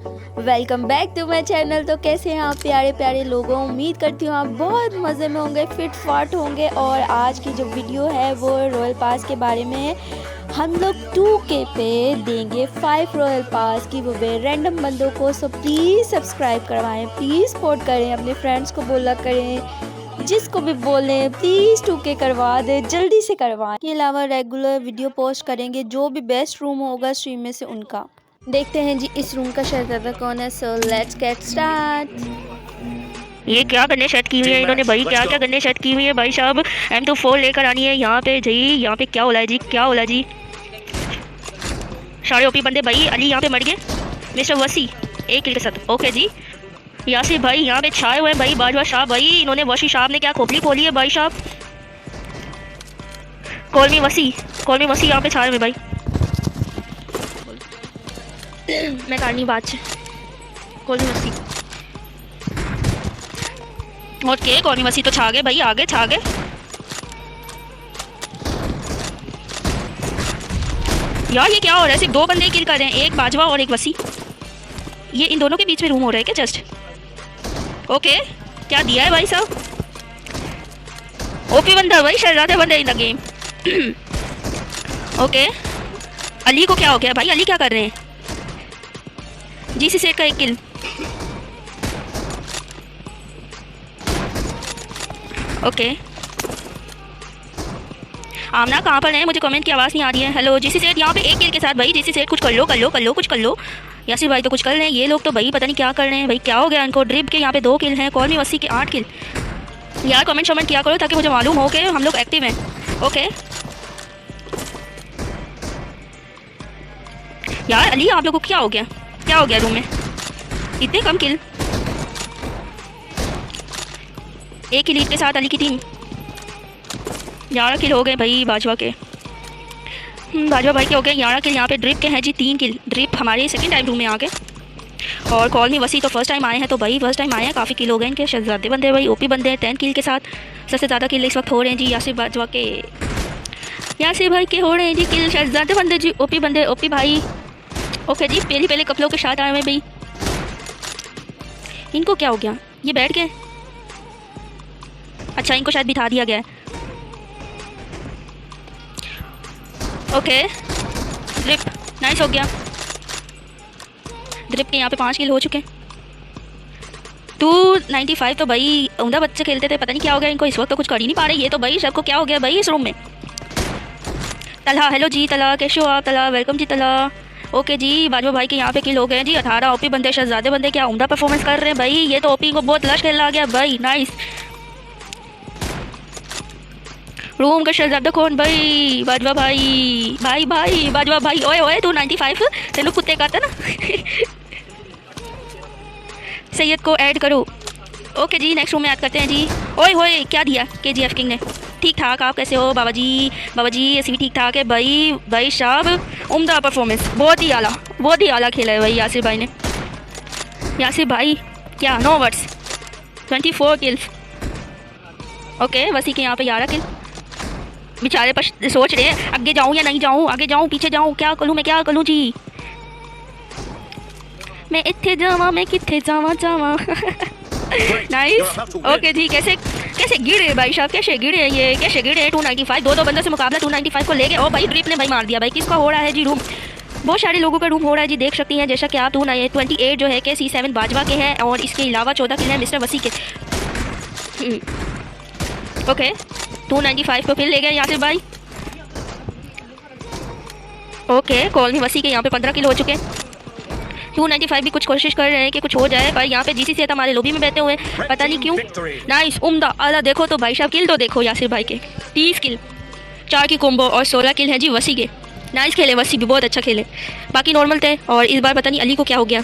Welcome back to my channel. तो कैसे हैं आप प्यारे प्यारे लोगों, उम्मीद करती हूँ आप बहुत मज़े में होंगे, फिट फाट होंगे। और आज की जो वीडियो है वो रॉयल पास के बारे में है। हम लोग 2K पे देंगे 5 रॉयल पास की वो रैंडम बंदों को। सो प्लीज़ सब्सक्राइब करवाएं, प्लीज़ सपोर्ट करें, अपने फ्रेंड्स को बोला करें, जिसको भी बोलें प्लीज़ 2K करवा दे, जल्दी से करवाएं। इसके अलावा रेगुलर वीडियो पोस्ट करेंगे, जो भी बेस्ट रूम होगा स्ट्रीम में से उनका। देखते हैं जी इस रूम का शहजादा कौन है। So let's get start. ये क्या गन्ने सेट की हुई है इन्होंने भाई, क्या क्या गन्ने सेट की हुई है भाई साहब। M24 लेकर आनी है यहाँ पे जी। यहाँ पे क्या होला है जी, क्या होला जी। सारे ओपी बंदे भाई। अली यहाँ पे मर गए, मिस्टर वसी एक किल के साथ। ओके जी। यासिर भाई यहाँ पे छाए हुए हैं भाई। बाजवा साहब भाई, इन्होंने वसी साहब ने क्या खोपड़ी खोली है भाई साहब। कॉल मी वसी यहाँ पे छाए हुए भाई। मैं करनी बात से कॉल मी वसी। ओके कॉल मी वसी तो छा गए भाई, आगे छा गए। यार ये क्या हो रहा है, सिर्फ 2 बंदे किल कर रहे हैं, एक बाजवा और एक वसी। ये इन दोनों के बीच में रूम हो रहा है क्या जस्ट। ओके क्या दिया है भाई साहब। ओपी बंदा भाई, शहजादे बंदे in the game. Okay Ali को क्या हो गया भाई, अली क्या कर रहे हैं। जीसी सेट का 1 किल। ओके आमना कहाँ पर है, मुझे कमेंट की आवाज़ नहीं आ रही है। हेलो जीसी सेट यहाँ पे 1 किल के साथ भाई। जीसी सेट कुछ कर लो कुछ कर लो। यासिर भाई तो कुछ कर रहे हैं, ये लोग तो भाई पता नहीं क्या कर रहे हैं भाई, क्या हो गया इनको। ड्रिप के यहाँ पे 2 किल हैं, कॉल मी वसी के 8 किल। यार कमेंट किया करो ताकि मुझे मालूम हो कि हम लोग एक्टिव हैं। ओके यार अली आप लोगों को क्या हो गया रूम में, इतने कम किल। 1 किल लीड के साथ अली की टीम। 11 किल हो गए भाई बाजवा के। बाजवा भाई के हो गए 11 किल। यहाँ पे ड्रिप के हैं जी 3 किल। ड्रिप हमारे सेकंड टाइम रूम में आ गए। और कॉल मी वसी तो फर्स्ट टाइम आए हैं, तो भाई फर्स्ट टाइम आए हैं, काफ़ी किल हो गए इनके। शहजादे बंदे भाई, ओपी बंदे हैं 10 किल के साथ। सबसे ज़्यादा किल इस वक्त हो रहे हैं जी यासिर बाजवा के, यासिर भाई के हो रहे हैं जी किल। शहजादे बंदे जी, ओपी बंदे, ओपी भाई। ओके जी पहले कपलों के साथ आए हुए भाई। इनको क्या हो गया, ये बैठ गए। अच्छा इनको शायद बिठा दिया गया है। ओके ड्रिप नाइस हो गया। ड्रिप के यहाँ पे 5 किल हो चुके हैं। 295 तो भाई उमदा बच्चे खेलते थे, पता नहीं क्या हो गया इनको, इस वक्त तो कुछ कर ही नहीं पा रहे ये तो भाई। सबको क्या हो गया भाई इस रूम में। तला हेलो जी, तला कैसे हो आप। तला वेलकम जी तला। ओके जी बाजवा भाई के यहाँ पे किल हो गए जी 18। ओपी बंदे शहजादे बंदे क्या उमदा परफॉर्मेंस कर रहे हैं भाई। ये तो ओपी को बहुत लश खेलना आ गया भाई। नाइस। रूम का शहजादा कौन भाई, बाजवा भाई। बाजवा भाई। ओए 295 तेलू कुत्ते का था ना। सैयद को ऐड करो। ओके जी नेक्स्ट रूम में ऐड करते हैं जी। ओए क्या दिया KGF किंग ने। ठीक ठाक आप कैसे हो बाबा जी ऐसे भी ठीक ठाक है भाई साहब। उम्दा परफॉर्मेंस, बहुत ही आला खेला है भाई यासिर भाई ने। यासिर भाई क्या नो वर्ड्स। 24 किल्स। ओके वसी के यहाँ पे 11 किल। बेचारे पर सोच रहे हैं आगे जाऊँ या नहीं जाऊँ, आगे जाऊँ पीछे जाऊँ, क्या करूँ जी। मैं इत्थे जावा मैं कित्थे जावा। नाइस। ओके जी कैसे गिरे भाई साहब, कैसे गिरे 295। 2 बंदों से मुकाबला 295 को ले गए। ओ भाई ड्रिप ने भाई मार दिया भाई। किसका हो रहा है जी रूम, बहुत सारे लोगों का रूम हो रहा है जी, देख सकती हैं जैसा कि आप। 28 जो है कि C7 बाजवा के हैं और इसके अलावा 14 किल हैं मिस्टर वसी के। ओके 295 को फिर ले गए यासिर भाई। ओके कॉल मी वसी के यहाँ पे 15 किल हो चुके हैं। 295 भी कुछ कोशिश कर रहे हैं कि कुछ हो जाए, पर यहाँ पे जीसी से हमारे लॉबी में बैठे हुए हैं, पता नहीं क्यों। नाइस उम्दा आला। देखो तो भाई साहब किल तो देखो यासिर भाई के 30 किल, 4 की कोम्बो और 16 किल हैं जी वसी के। नाइस खेले वसी भी, बहुत अच्छा खेले। बाकी नॉर्मल थे और इस बार पता नहीं अली को क्या हो गया।